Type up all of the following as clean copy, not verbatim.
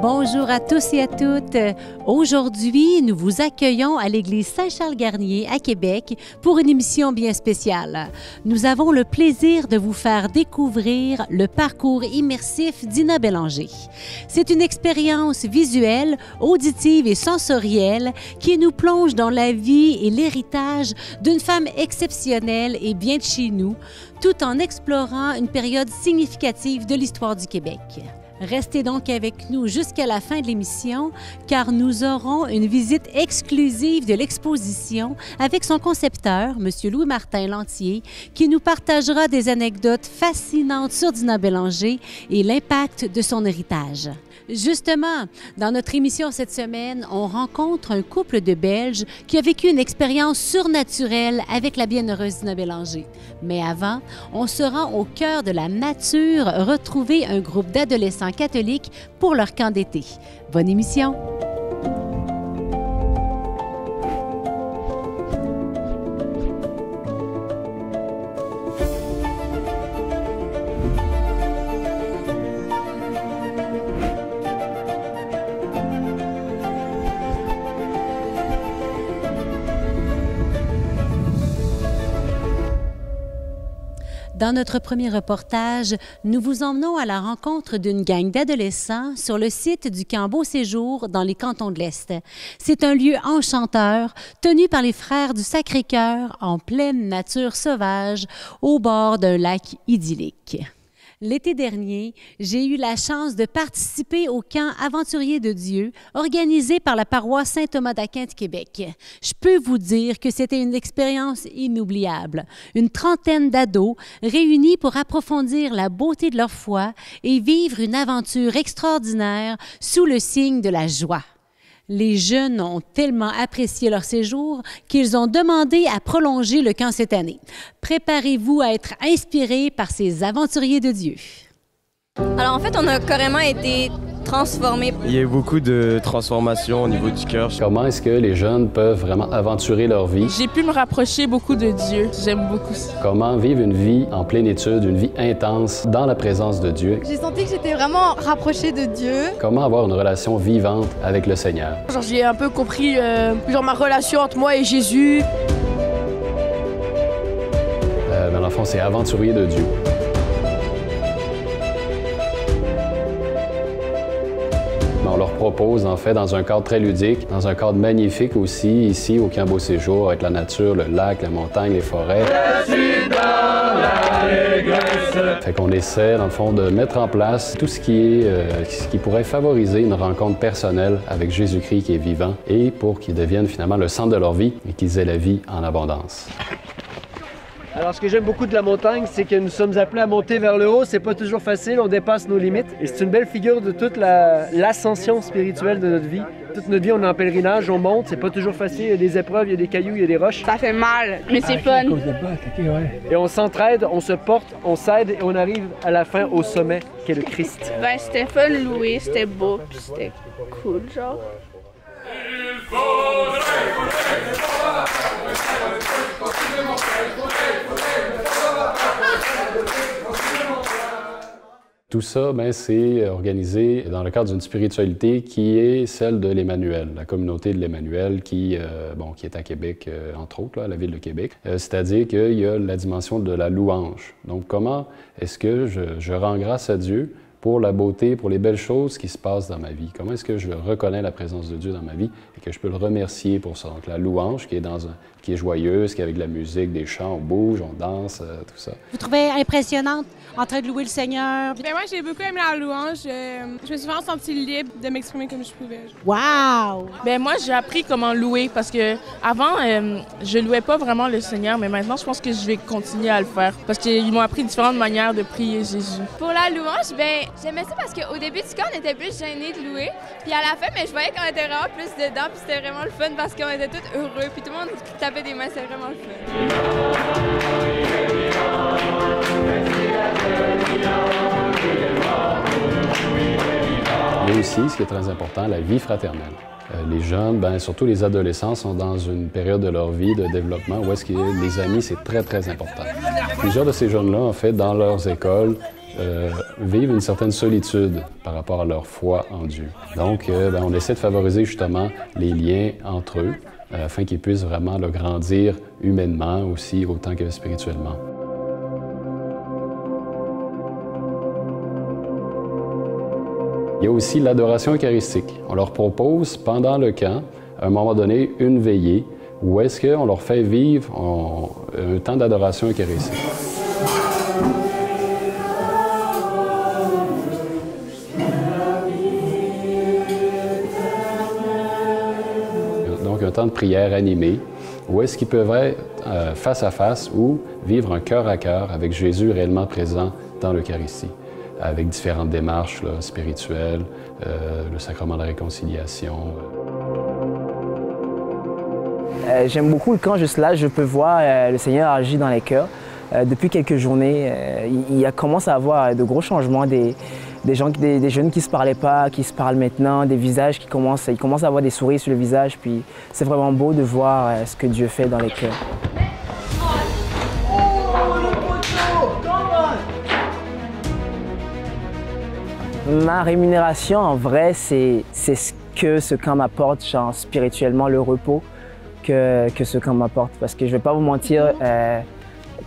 Bonjour à tous et à toutes. Aujourd'hui, nous vous accueillons à l'église Saint-Charles-Garnier à Québec pour une émission bien spéciale. Nous avons le plaisir de vous faire découvrir le parcours immersif d'Ina Bélanger. C'est une expérience visuelle, auditive et sensorielle qui nous plonge dans la vie et l'héritage d'une femme exceptionnelle et bien de chez nous, tout en explorant une période significative de l'histoire du Québec. Restez donc avec nous jusqu'à la fin de l'émission, car nous aurons une visite exclusive de l'exposition avec son concepteur, M. Louis-Martin Lantier, qui nous partagera des anecdotes fascinantes sur Ina Bélanger et l'impact de son héritage. Justement, dans notre émission cette semaine, on rencontre un couple de Belges qui a vécu une expérience surnaturelle avec la bienheureuse Ina Bélanger. Mais avant, on se rend au cœur de la nature retrouver un groupe d'adolescents catholiques pour leur camp d'été. Bonne émission! Dans notre premier reportage, nous vous emmenons à la rencontre d'une gang d'adolescents sur le site du camp Beau Séjour dans les cantons de l'Est. C'est un lieu enchanteur, tenu par les frères du Sacré-Cœur en pleine nature sauvage, au bord d'un lac idyllique. L'été dernier, j'ai eu la chance de participer au camp Aventuriers de Dieu organisé par la paroisse Saint-Thomas d'Aquin de Québec. Je peux vous dire que c'était une expérience inoubliable. Une trentaine d'ados réunis pour approfondir la beauté de leur foi et vivre une aventure extraordinaire sous le signe de la joie. Les jeunes ont tellement apprécié leur séjour qu'ils ont demandé à prolonger le camp cette année. Préparez-vous à être inspirés par ces aventuriers de Dieu. Alors en fait, on a carrément été transformés. Il y a eu beaucoup de transformations au niveau du cœur. Comment est-ce que les jeunes peuvent vraiment aventurer leur vie? J'ai pu me rapprocher beaucoup de Dieu. J'aime beaucoup ça. Comment vivre une vie en plénitude, une vie intense dans la présence de Dieu? J'ai senti que j'étais vraiment rapprochée de Dieu. Comment avoir une relation vivante avec le Seigneur? J'ai un peu compris ma relation entre moi et Jésus. Dans le fond, c'est aventurier de Dieu. On leur propose, en fait, dans un cadre très ludique, dans un cadre magnifique aussi, ici, au camp Beau Séjour, avec la nature, le lac, la montagne, les forêts. Je suis dans l'allégresse. Fait qu'on essaie, dans le fond, de mettre en place tout ce qui pourrait favoriser une rencontre personnelle avec Jésus-Christ qui est vivant et pour qu'il devienne finalement le centre de leur vie et qu'ils aient la vie en abondance. Alors, ce que j'aime beaucoup de la montagne, c'est que nous sommes appelés à monter vers le haut. C'est pas toujours facile, on dépasse nos limites. Et c'est une belle figure de toute l'ascension spirituelle de notre vie. Toute notre vie, on est en pèlerinage, on monte. C'est pas toujours facile, il y a des épreuves, il y a des cailloux, il y a des roches. Ça fait mal, mais c'est fun. Et on s'entraide, on se porte, on s'aide et on arrive à la fin au sommet, qui est le Christ. Ben, c'était fun louer, c'était beau, puis c'était cool, genre. Tout ça, c'est organisé dans le cadre d'une spiritualité qui est celle de l'Emmanuel, la communauté de l'Emmanuel qui est à Québec, entre autres, là, à la ville de Québec. C'est-à-dire qu'il y a la dimension de la louange. Donc, comment est-ce que je rends grâce à Dieu pour la beauté, pour les belles choses qui se passent dans ma vie? Comment est-ce que je reconnais la présence de Dieu dans ma vie et que je peux le remercier pour ça? Donc, la louange qui est joyeuse, qui est avec de la musique, des chants, on bouge, on danse, tout ça. Vous trouvez impressionnante en train de louer le Seigneur? Ben moi, j'ai beaucoup aimé la louange. Je me suis vraiment sentie libre de m'exprimer comme je pouvais. Wow! Ben moi, j'ai appris comment louer parce que avant, je louais pas vraiment le Seigneur, mais maintenant, je pense que je vais continuer à le faire parce qu'ils m'ont appris différentes manières de prier Jésus. Pour la louange, j'aimais ça parce qu'au début du camp, on était plus gênés de louer. Puis à la fin, je voyais qu'on était vraiment plus dedans, puis c'était vraiment le fun parce qu'on était tous heureux, puis tout le monde tapait des mains, c'était vraiment le fun. Il y a aussi, ce qui est très important, la vie fraternelle. Les jeunes, surtout les adolescents, sont dans une période de leur vie de développement où est-ce que les amis, c'est très, très important. Plusieurs de ces jeunes-là, en fait, dans leurs écoles, vivent une certaine solitude par rapport à leur foi en Dieu. Donc, on essaie de favoriser justement les liens entre eux afin qu'ils puissent vraiment grandir humainement aussi autant que spirituellement. Il y a aussi l'adoration eucharistique. On leur propose pendant le camp, à un moment donné, une veillée où est-ce qu'on leur fait vivre un temps d'adoration eucharistique. Donc un temps de prière animé où est-ce qu'ils peuvent être face à face ou vivre un cœur à cœur avec Jésus réellement présent dans l'Eucharistie, avec différentes démarches spirituelles, le sacrement de la réconciliation. J'aime beaucoup le camp juste là, je peux voir le Seigneur agir dans les cœurs. Depuis quelques journées, il commence à avoir de gros changements, des jeunes qui ne se parlaient pas, qui se parlent maintenant, des visages ils commencent à avoir des sourires sur le visage, puis c'est vraiment beau de voir ce que Dieu fait dans les cœurs. Ma rémunération, en vrai, c'est ce que ce camp m'apporte, genre spirituellement, le repos que ce camp m'apporte. Parce que je ne vais pas vous mentir,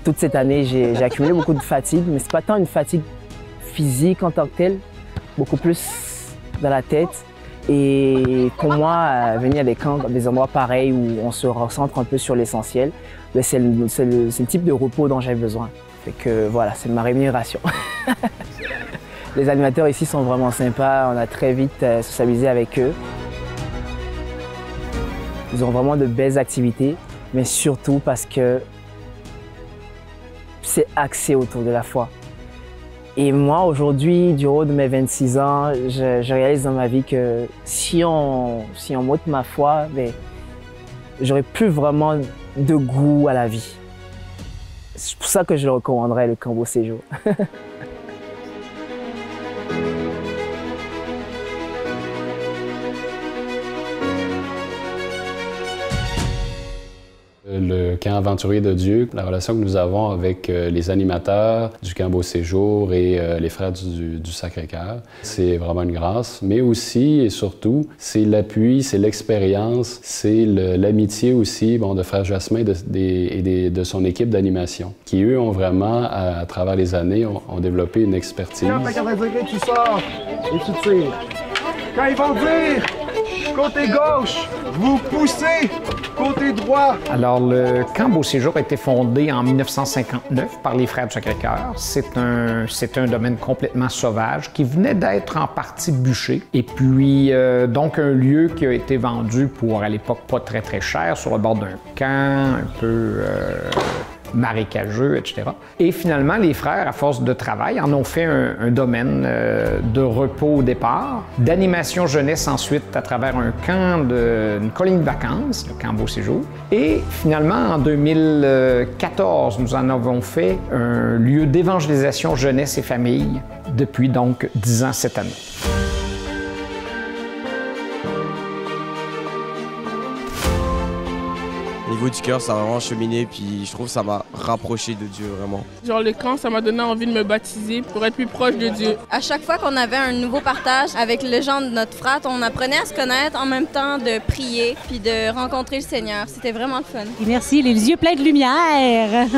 toute cette année, j'ai accumulé beaucoup de fatigue, mais ce n'est pas tant une fatigue physique en tant que telle, beaucoup plus dans la tête. Et pour moi, venir à des camps, des endroits pareils où on se recentre un peu sur l'essentiel, c'est le type de repos dont j'ai besoin. Fait que voilà, c'est ma rémunération. Les animateurs ici sont vraiment sympas, on a très vite socialisé avec eux. Ils ont vraiment de belles activités, mais surtout parce que c'est axé autour de la foi. Et moi, aujourd'hui, du haut de mes 26 ans, je réalise dans ma vie que si on m'ôte ma foi, j'aurais plus vraiment de goût à la vie. C'est pour ça que je le recommanderais, le camp Beau Séjour. Le camp Aventurier de Dieu, la relation que nous avons avec les animateurs du camp Beau Séjour et les frères du Sacré-Cœur, c'est vraiment une grâce, mais aussi et surtout, c'est l'appui, c'est l'expérience, c'est l'amitié aussi de frère Jasmin et de son équipe d'animation, qui eux ont vraiment, à travers les années, ont développé une expertise. Tu sors et tu tires. Quand ils vont dire côté gauche, vous poussez côté droit. Alors, le camp Beau Séjour a été fondé en 1959 par les Frères du Sacré-Cœur. C'est un domaine complètement sauvage qui venait d'être en partie bûché. Et puis, donc, un lieu qui a été vendu pour, à l'époque, pas très, très cher, sur le bord d'un camp, un peu marécageux, etc. Et finalement, les frères, à force de travail, en ont fait un domaine de repos au départ, d'animation jeunesse ensuite à travers un camp, une colonie de vacances, le camp Beau Séjour. Et finalement, en 2014, nous en avons fait un lieu d'évangélisation jeunesse et famille depuis donc 10 ans cette année. Au niveau du cœur, ça a vraiment cheminé, puis je trouve que ça m'a rapproché de Dieu, vraiment. Genre le camp, ça m'a donné envie de me baptiser pour être plus proche de Dieu. À chaque fois qu'on avait un nouveau partage avec les gens de notre frate, on apprenait à se connaître en même temps de prier puis de rencontrer le Seigneur. C'était vraiment le fun. Et merci, les yeux pleins de lumière.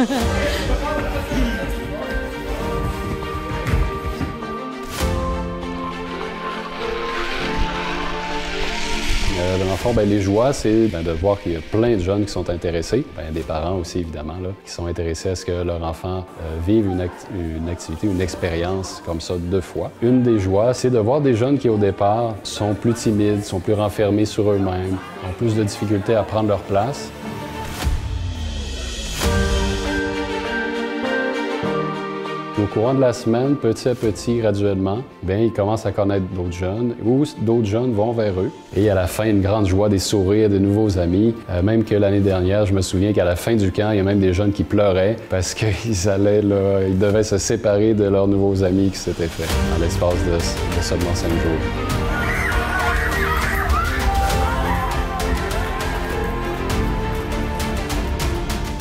Dans le fond, les joies, c'est de voir qu'il y a plein de jeunes qui sont intéressés, des parents aussi évidemment, qui sont intéressés à ce que leur enfant vive une activité, une expérience comme ça 2 fois. Une des joies, c'est de voir des jeunes qui au départ sont plus timides, sont plus renfermés sur eux-mêmes, ont plus de difficultés à prendre leur place. Au courant de la semaine, petit à petit, graduellement, ils commencent à connaître d'autres jeunes ou d'autres jeunes vont vers eux. Et à la fin, une grande joie, des sourires, de nouveaux amis. Même que l'année dernière, je me souviens qu'à la fin du camp, il y a même des jeunes qui pleuraient parce qu'ils ils devaient se séparer de leurs nouveaux amis qui s'étaient faits en l'espace de seulement 5 jours.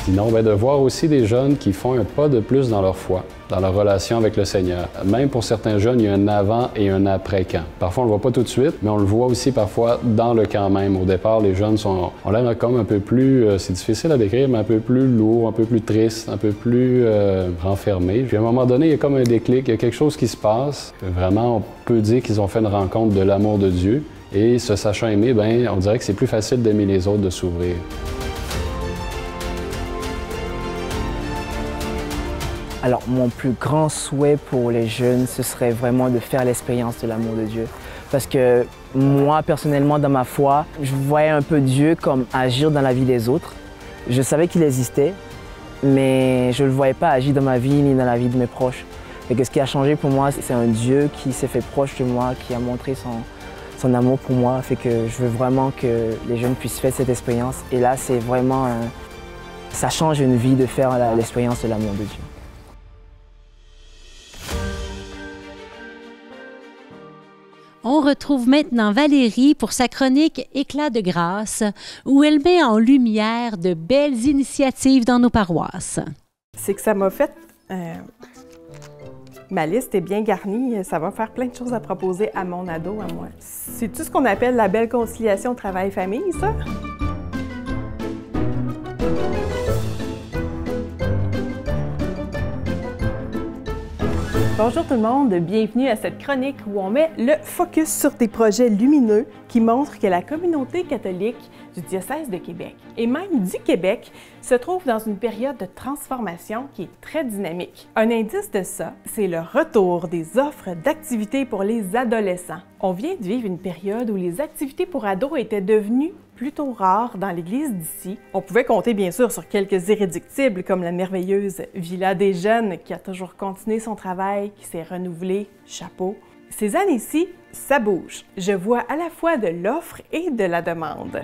Sinon, de voir aussi des jeunes qui font un pas de plus dans leur foi, dans leur relation avec le Seigneur. Même pour certains jeunes, il y a un avant et un après-camp. Parfois, on ne le voit pas tout de suite, mais on le voit aussi parfois dans le camp même. Au départ, les jeunes ont l'air comme un peu plus, c'est difficile à décrire, mais un peu plus lourd, un peu plus triste, un peu plus renfermé. Puis à un moment donné, il y a comme un déclic, il y a quelque chose qui se passe. Vraiment, on peut dire qu'ils ont fait une rencontre de l'amour de Dieu. Et se sachant aimer, on dirait que c'est plus facile d'aimer les autres, de s'ouvrir. Alors, mon plus grand souhait pour les jeunes, ce serait vraiment de faire l'expérience de l'amour de Dieu. Parce que moi, personnellement, dans ma foi, je voyais un peu Dieu comme agir dans la vie des autres. Je savais qu'il existait, mais je ne le voyais pas agir dans ma vie ni dans la vie de mes proches. Et ce qui a changé pour moi, c'est un Dieu qui s'est fait proche de moi, qui a montré son amour pour moi. Fait que je veux vraiment que les jeunes puissent faire cette expérience. Et là, c'est vraiment... ça change une vie de faire l'expérience de l'amour de Dieu. On retrouve maintenant Valérie pour sa chronique Éclat de grâce, où elle met en lumière de belles initiatives dans nos paroisses. C'est que ça m'a fait... ma liste est bien garnie, ça va faire plein de choses à proposer à mon ado, à moi. C'est tout ce qu'on appelle la belle conciliation travail-famille, ça? Bonjour tout le monde, bienvenue à cette chronique où on met le focus sur des projets lumineux qui montrent que la communauté catholique du diocèse de Québec et même du Québec se trouve dans une période de transformation qui est très dynamique. Un indice de ça, c'est le retour des offres d'activités pour les adolescents. On vient de vivre une période où les activités pour ados étaient devenues plutôt rares dans l'Église d'ici. On pouvait compter bien sûr sur quelques irréductibles comme la merveilleuse Villa des Jeunes qui a toujours continué son travail, qui s'est renouvelée, chapeau. Ces années-ci, ça bouge. Je vois à la fois de l'offre et de la demande.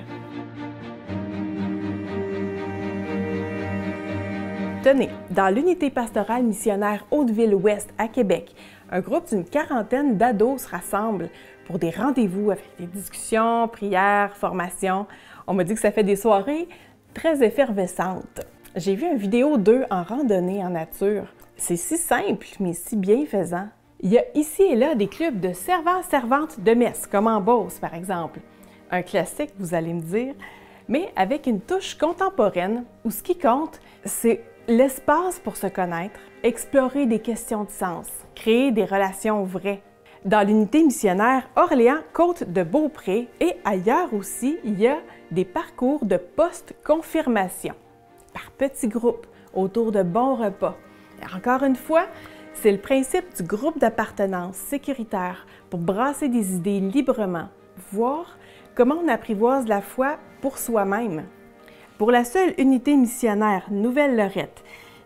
Tenez, dans l'unité pastorale missionnaire Hauteville-Ouest à Québec, un groupe d'une 40aine d'ados se rassemble pour des rendez-vous avec des discussions, prières, formations. On m'a dit que ça fait des soirées très effervescentes. J'ai vu une vidéo d'eux en randonnée en nature. C'est si simple, mais si bienfaisant. Il y a ici et là des clubs de servants-servantes de messe, comme en Beauce par exemple. Un classique, vous allez me dire, mais avec une touche contemporaine où ce qui compte, c'est l'espace pour se connaître, explorer des questions de sens, créer des relations vraies. Dans l'unité missionnaire Orléans-Côte-de-Beaupré et ailleurs aussi, il y a des parcours de post-confirmation, par petits groupes, autour de bons repas. Et encore une fois, c'est le principe du groupe d'appartenance sécuritaire pour brasser des idées librement, voir comment on apprivoise la foi pour soi-même. Pour la seule unité missionnaire Nouvelle-Lorette,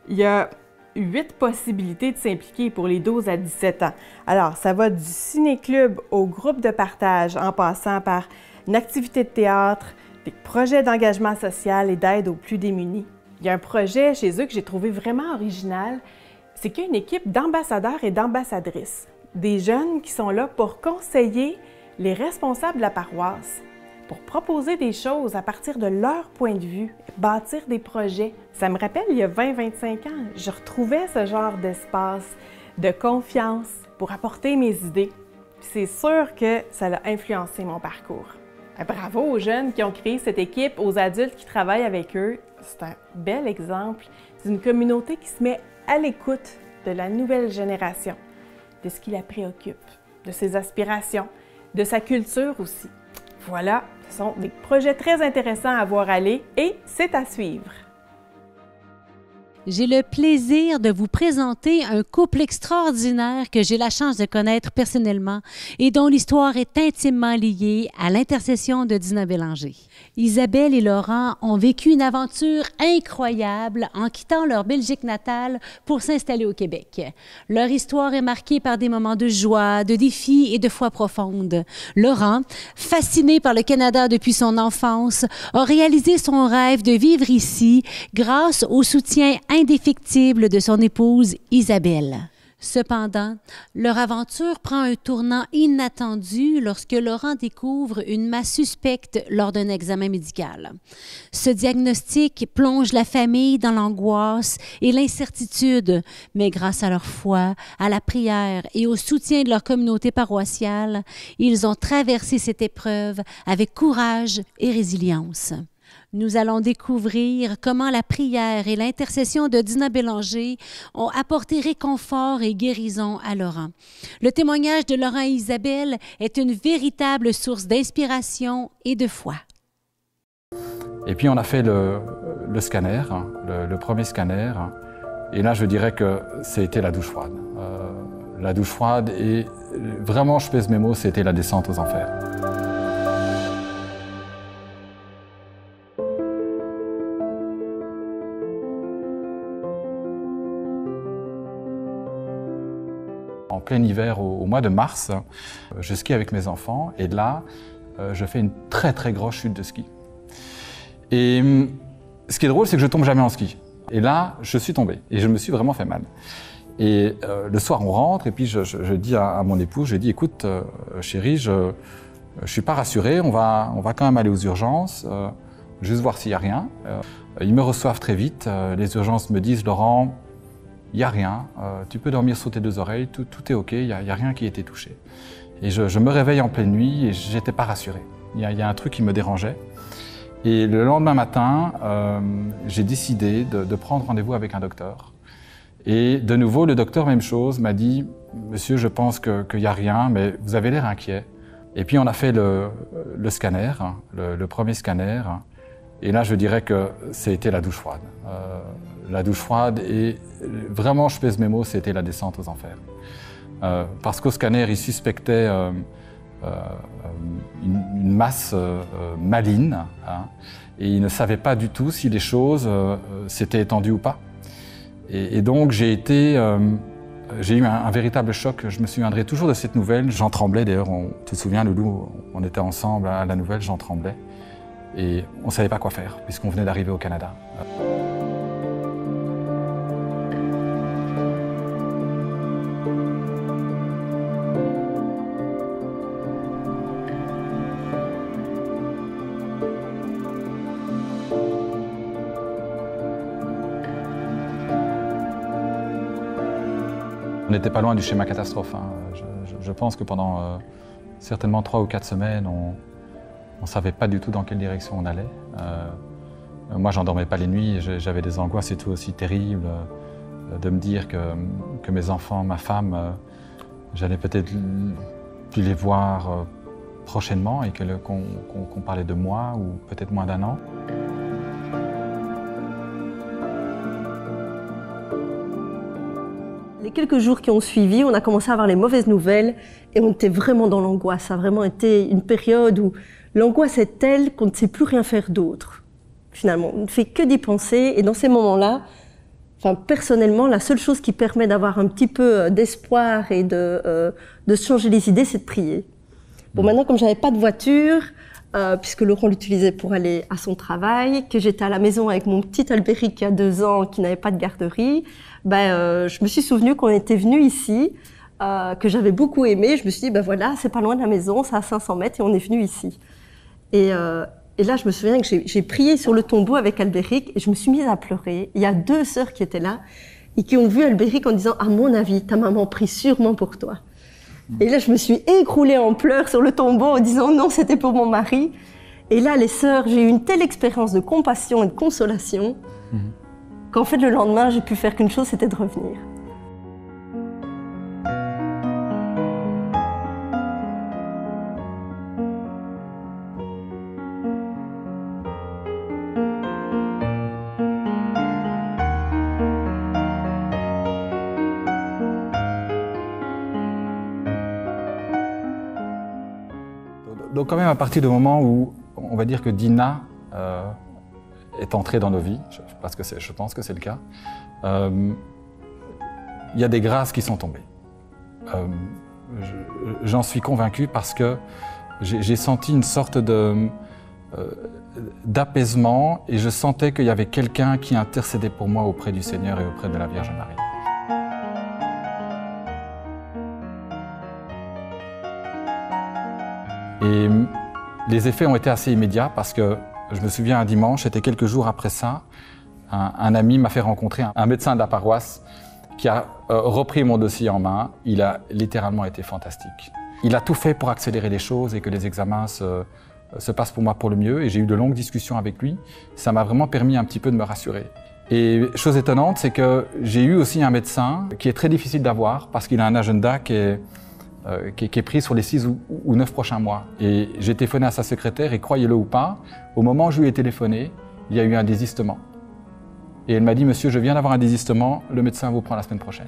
il y a 8 possibilités de s'impliquer pour les 12 à 17 ans. Alors, ça va du ciné-club au groupe de partage, en passant par une activité de théâtre, des projets d'engagement social et d'aide aux plus démunis. Il y a un projet chez eux que j'ai trouvé vraiment original, c'est qu'il y a une équipe d'ambassadeurs et d'ambassadrices, des jeunes qui sont là pour conseiller les responsables de la paroisse, pour proposer des choses à partir de leur point de vue, bâtir des projets. Ça me rappelle, il y a 20-25 ans, je retrouvais ce genre d'espace de confiance pour apporter mes idées. C'est sûr que ça a influencé mon parcours. Bravo aux jeunes qui ont créé cette équipe, aux adultes qui travaillent avec eux. C'est un bel exemple d'une communauté qui se met à l'écoute de la nouvelle génération, de ce qui la préoccupe, de ses aspirations, de sa culture aussi. Voilà, ce sont des projets très intéressants à voir aller et c'est à suivre. J'ai le plaisir de vous présenter un couple extraordinaire que j'ai la chance de connaître personnellement et dont l'histoire est intimement liée à l'intercession de Dina Bélanger. Isabelle et Laurent ont vécu une aventure incroyable en quittant leur Belgique natale pour s'installer au Québec. Leur histoire est marquée par des moments de joie, de défis et de foi profonde. Laurent, fasciné par le Canada depuis son enfance, a réalisé son rêve de vivre ici grâce au soutien indéfectible de son épouse Isabelle. Cependant, leur aventure prend un tournant inattendu lorsque Laurent découvre une masse suspecte lors d'un examen médical. Ce diagnostic plonge la famille dans l'angoisse et l'incertitude, mais grâce à leur foi, à la prière et au soutien de leur communauté paroissiale, ils ont traversé cette épreuve avec courage et résilience. Nous allons découvrir comment la prière et l'intercession de Dina Bélanger ont apporté réconfort et guérison à Laurent. Le témoignage de Laurent et Isabelle est une véritable source d'inspiration et de foi. Et puis on a fait le scanner, le premier scanner, et là je dirais que c'était la douche froide. La douche froide et vraiment, je pèse mes mots, c'était la descente aux enfers. En plein hiver, au mois de mars, je skie avec mes enfants et là, je fais une très très grosse chute de ski. Et ce qui est drôle, c'est que je tombe jamais en ski. Et là, je suis tombé et je me suis vraiment fait mal. Et le soir, on rentre et puis je dis à mon épouse, je dis, écoute, chérie, je suis pas rassuré, on va quand même aller aux urgences, juste voir s'il y a rien. Ils me reçoivent très vite, les urgences me disent, Laurent, il n'y a rien, tu peux dormir sous tes deux oreilles, tout est OK, il n'y a rien qui a été touché. Et je me réveille en pleine nuit et je n'étais pas rassuré. Il y a un truc qui me dérangeait. Et le lendemain matin, j'ai décidé de prendre rendez-vous avec un docteur. Et de nouveau, le docteur, même chose, m'a dit « Monsieur, je pense qu'il n'y a rien, mais vous avez l'air inquiet. » Et puis on a fait le scanner, le premier scanner. Et là, je dirais que c'était la douche froide. La douche froide et vraiment, je pèse mes mots, c'était la descente aux enfers. Parce qu'au scanner, il suspectait une masse maligne, hein, et il ne savait pas du tout si les choses s'étaient étendues ou pas. Et donc j'ai eu un véritable choc. Je me souviendrai toujours de cette nouvelle. J'en tremblais d'ailleurs. Tu te souviens, Loulou, on était ensemble à la nouvelle, j'en tremblais. Et on ne savait pas quoi faire, puisqu'on venait d'arriver au Canada. On n'était pas loin du schéma catastrophe. Hein. Je pense que pendant certainement 3 ou 4 semaines, on ne savait pas du tout dans quelle direction on allait. Moi, j'en dormais pas les nuits, j'avais des angoisses et tout aussi terribles de me dire que mes enfants, ma femme, j'allais peut-être plus les voir prochainement et qu'on parlait de moi ou peut-être moins d'1 an. Les quelques jours qui ont suivi, on a commencé à avoir les mauvaises nouvelles et on était vraiment dans l'angoisse. Ça a vraiment été une période où l'angoisse est telle qu'on ne sait plus rien faire d'autre. Finalement, on ne fait que d'y penser et dans ces moments-là, personnellement, la seule chose qui permet d'avoir un petit peu d'espoir et de changer les idées, c'est de prier. Bon, maintenant, comme j'avais pas de voiture, puisque Laurent l'utilisait pour aller à son travail, que j'étais à la maison avec mon petit Albéric qui a 2 ans, qui n'avait pas de garderie, je me suis souvenu qu'on était venu ici, que j'avais beaucoup aimé. Je me suis dit, voilà, c'est pas loin de la maison, c'est à 500 mètres et on est venu ici. Et là, je me souviens que j'ai prié sur le tombeau avec Albéric et je me suis mise à pleurer. Il y a 2 sœurs qui étaient là et qui ont vu Albéric en disant, à mon avis, ta maman prie sûrement pour toi. Et là, je me suis écroulée en pleurs sur le tombeau en disant non, c'était pour mon mari. Et là, les sœurs, j'ai eu une telle expérience de compassion et de consolation qu'en fait, le lendemain, j'ai pu faire qu'une chose, c'était de revenir. Donc quand même à partir du moment où on va dire que Dina est entrée dans nos vies, je pense que c'est le cas, il y a des grâces qui sont tombées. J'en suis convaincu parce que j'ai senti une sorte d'apaisement et je sentais qu'il y avait quelqu'un qui intercédait pour moi auprès du Seigneur et auprès de la Vierge Marie. Et les effets ont été assez immédiats parce que je me souviens un dimanche, c'était quelques jours après ça, un ami m'a fait rencontrer un médecin de la paroisse qui a repris mon dossier en main. Il a littéralement été fantastique. Il a tout fait pour accélérer les choses et que les examens se passent pour moi pour le mieux. Et j'ai eu de longues discussions avec lui. Ça m'a vraiment permis un petit peu de me rassurer. Et chose étonnante, c'est que j'ai eu aussi un médecin qui est très difficile d'avoir parce qu'il a un agenda qui est pris sur les 6 ou 9 prochains mois. Et j'ai téléphoné à sa secrétaire et croyez-le ou pas, au moment où je lui ai téléphoné, il y a eu un désistement. Et elle m'a dit « Monsieur, je viens d'avoir un désistement, le médecin vous prend la semaine prochaine ».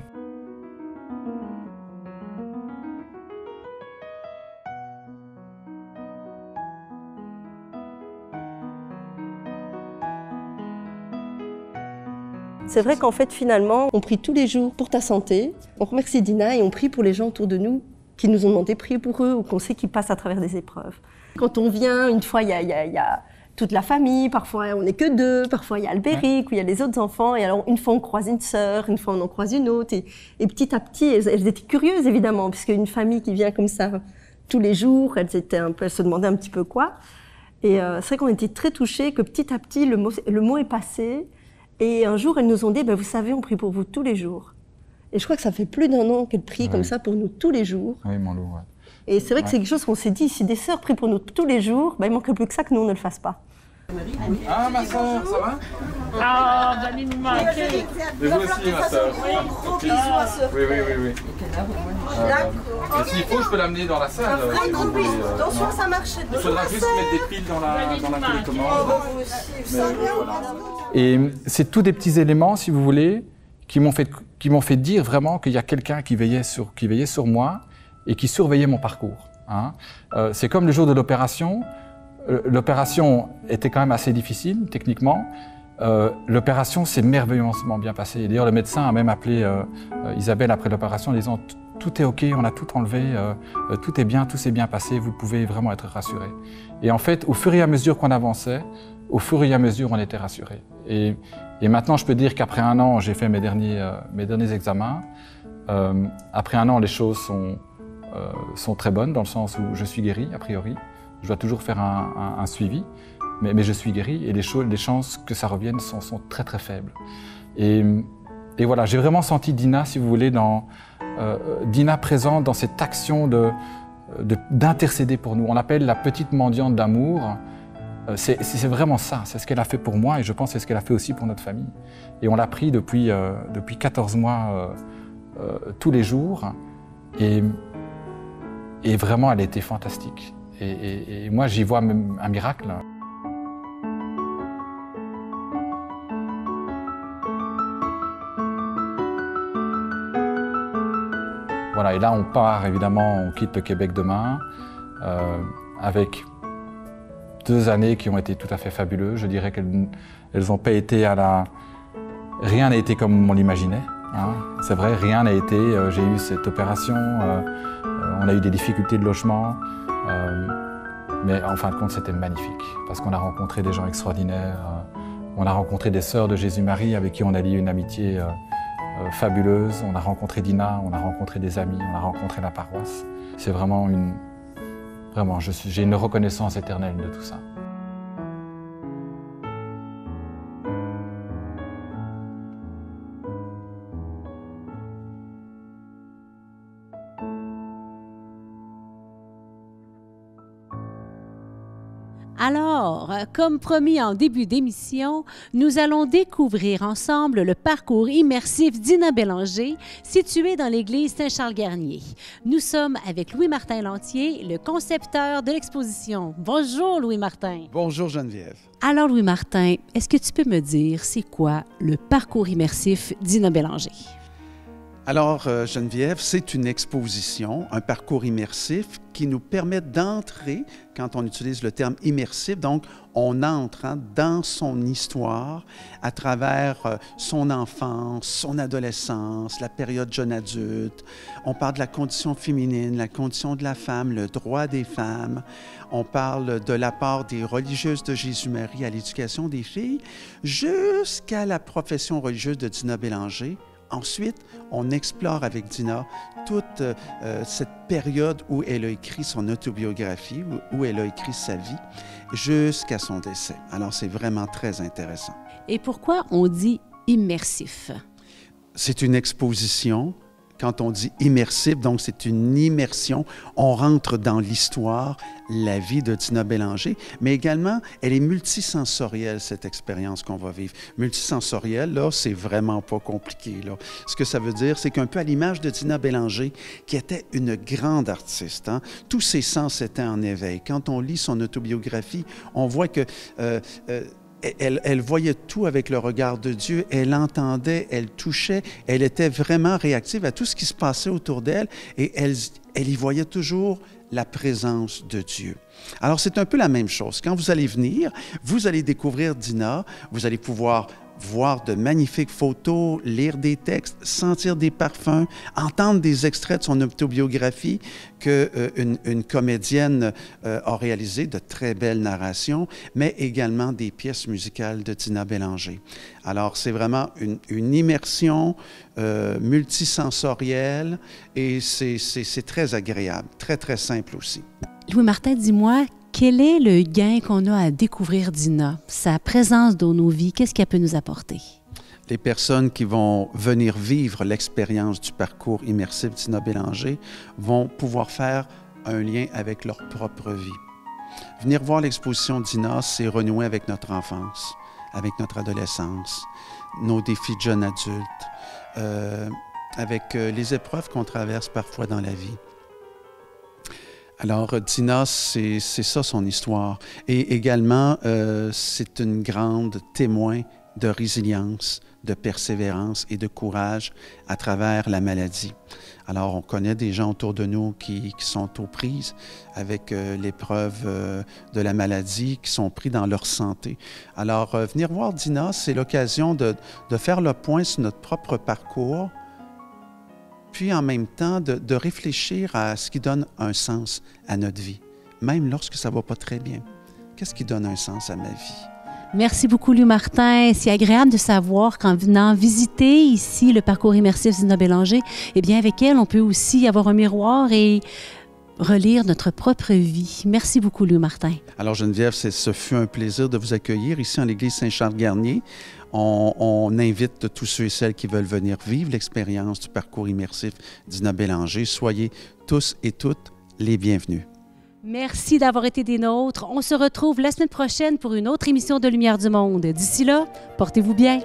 C'est vrai qu'en fait, finalement, on prie tous les jours pour ta santé. On remercie Dina et on prie pour les gens autour de nous qui nous ont demandé de prier pour eux ou qu'on sait qu'ils passent à travers des épreuves. Quand on vient, une fois, il y a toute la famille, parfois on n'est que 2, parfois il y a Albéric, ou il y a les autres enfants, et alors une fois on croise une sœur, une fois on en croise une autre, et petit à petit, elles étaient curieuses évidemment, puisque une famille qui vient comme ça tous les jours, elles se demandaient un petit peu quoi. Et c'est vrai qu'on était très touchés que petit à petit, le mot est passé, et un jour elles nous ont dit, vous savez, on prie pour vous tous les jours. Et je crois que ça fait plus d'1 an qu'elles prient comme ça pour nous tous les jours. Oui, mon loup, ouais. Et c'est vrai que c'est quelque chose qu'on s'est dit, si des sœurs prient pour nous tous les jours, il manquerait plus que ça que nous on ne le fasse pas. Ah, ma soeur, ça va? Ah, vous allez nous manquer. Mais vous aussi, ma soeur. Gros bisous à soeur. Oui. Et s'il faut, je peux l'amener dans la salle. Un gros bisou. Attention, ça marche. Il faudra juste mettre des piles dans la télécommande. Et c'est tous des petits éléments, si vous voulez, qui m'ont fait dire vraiment qu'il y a quelqu'un qui veillait sur moi et qui surveillait mon parcours. Hein. C'est comme le jour de l'opération. L'opération était quand même assez difficile, techniquement. L'opération s'est merveilleusement bien passée. D'ailleurs, le médecin a même appelé Isabelle après l'opération en disant « Tout est OK, on a tout enlevé, tout est bien, tout s'est bien passé, vous pouvez vraiment être rassurés. » Et en fait, au fur et à mesure qu'on avançait, au fur et à mesure, on était rassurés. Et maintenant, je peux dire qu'après 1 an, j'ai fait mes derniers examens. Après 1 an, les choses sont très bonnes, dans le sens où je suis guéri, a priori. Je dois toujours faire un suivi, mais je suis guéri et les chances que ça revienne sont très très faibles. Et voilà, j'ai vraiment senti Dina, si vous voulez, Dina présente dans cette action d'intercéder pour nous. On l'appelle la petite mendiante d'amour. C'est vraiment ça, c'est ce qu'elle a fait pour moi et je pense que c'est ce qu'elle a fait aussi pour notre famille. Et on l'a pris depuis 14 mois tous les jours et vraiment elle a été fantastique. Et moi j'y vois même un miracle. Voilà, et là on part évidemment, on quitte le Québec demain avec 2 années qui ont été tout à fait fabuleuses. Je dirais qu'elles n'ont pas été rien n'a été comme on l'imaginait. Hein. C'est vrai, rien n'a été. J'ai eu cette opération, on a eu des difficultés de logement, mais en fin de compte, c'était magnifique parce qu'on a rencontré des gens extraordinaires. On a rencontré des sœurs de Jésus-Marie avec qui on a lié une amitié fabuleuse. On a rencontré Dina, on a rencontré des amis, on a rencontré la paroisse. C'est vraiment j'ai une reconnaissance éternelle de tout ça. Alors, comme promis en début d'émission, nous allons découvrir ensemble le parcours immersif d'Ina Bélanger, situé dans l'église Saint-Charles-Garnier. Nous sommes avec Louis-Martin Lantier, le concepteur de l'exposition. Bonjour Louis-Martin. Bonjour Geneviève. Alors Louis-Martin, est-ce que tu peux me dire c'est quoi le parcours immersif d'Ina Bélanger? Alors, Geneviève, c'est une exposition, un parcours immersif qui nous permet d'entrer, quand on utilise le terme immersif, donc on entre dans son histoire à travers son enfance, son adolescence, la période jeune adulte. On parle de la condition féminine, la condition de la femme, le droit des femmes. On parle de l'apport des religieuses de Jésus-Marie à l'éducation des filles, jusqu'à la profession religieuse de Dina Bélanger. Ensuite, on explore avec Dina toute cette période où elle a écrit son autobiographie, où elle a écrit sa vie, jusqu'à son décès. Alors, c'est vraiment très intéressant. Et pourquoi on dit immersif? C'est une exposition. Quand on dit immersif, donc c'est une immersion. On rentre dans l'histoire, la vie de Dina Bélanger, mais également, elle est multisensorielle, cette expérience qu'on va vivre. Multisensorielle, là, c'est vraiment pas compliqué, là. Ce que ça veut dire, c'est qu'un peu à l'image de Dina Bélanger, qui était une grande artiste, hein, tous ses sens étaient en éveil. Quand on lit son autobiographie, on voit que elle voyait tout avec le regard de Dieu, elle entendait, elle touchait, elle était vraiment réactive à tout ce qui se passait autour d'elle et elle y voyait toujours la présence de Dieu. Alors, c'est un peu la même chose. Quand vous allez venir, vous allez découvrir Dina, vous allez pouvoir voir de magnifiques photos, lire des textes, sentir des parfums, entendre des extraits de son autobiographie qu'une comédienne a réalisé, de très belles narrations, mais également des pièces musicales de Dina Bélanger. Alors, c'est vraiment une immersion multisensorielle et c'est très agréable, très, très simple aussi. Louis-Martin, dis-moi, quel est le gain qu'on a à découvrir Dina? Sa présence dans nos vies, qu'est-ce qu'elle peut nous apporter? Les personnes qui vont venir vivre l'expérience du parcours immersif Dina Bélanger vont pouvoir faire un lien avec leur propre vie. Venir voir l'exposition Dina, c'est renouer avec notre enfance, avec notre adolescence, nos défis de jeunes adultes, avec les épreuves qu'on traverse parfois dans la vie. Alors, Dina, c'est ça son histoire. Et également, c'est une grande témoin de résilience, de persévérance et de courage à travers la maladie. Alors, on connaît des gens autour de nous qui sont aux prises avec l'épreuve de la maladie, qui sont pris dans leur santé. Alors, venir voir Dina, c'est l'occasion de faire le point sur notre propre parcours, puis en même temps de réfléchir à ce qui donne un sens à notre vie, même lorsque ça ne va pas très bien. Qu'est-ce qui donne un sens à ma vie? Merci beaucoup, Louis-Martin. C'est agréable de savoir qu'en venant visiter ici le parcours immersif Dina Bélanger, eh bien, avec elle, on peut aussi avoir un miroir et relire notre propre vie. Merci beaucoup, Louis-Martin. Alors, Geneviève, ce fut un plaisir de vous accueillir ici en l'église Saint-Charles-Garnier. On invite tous ceux et celles qui veulent venir vivre l'expérience du parcours immersif Dina Bélanger. Soyez tous et toutes les bienvenus. Merci d'avoir été des nôtres. On se retrouve la semaine prochaine pour une autre émission de Lumière du Monde. D'ici là, portez-vous bien.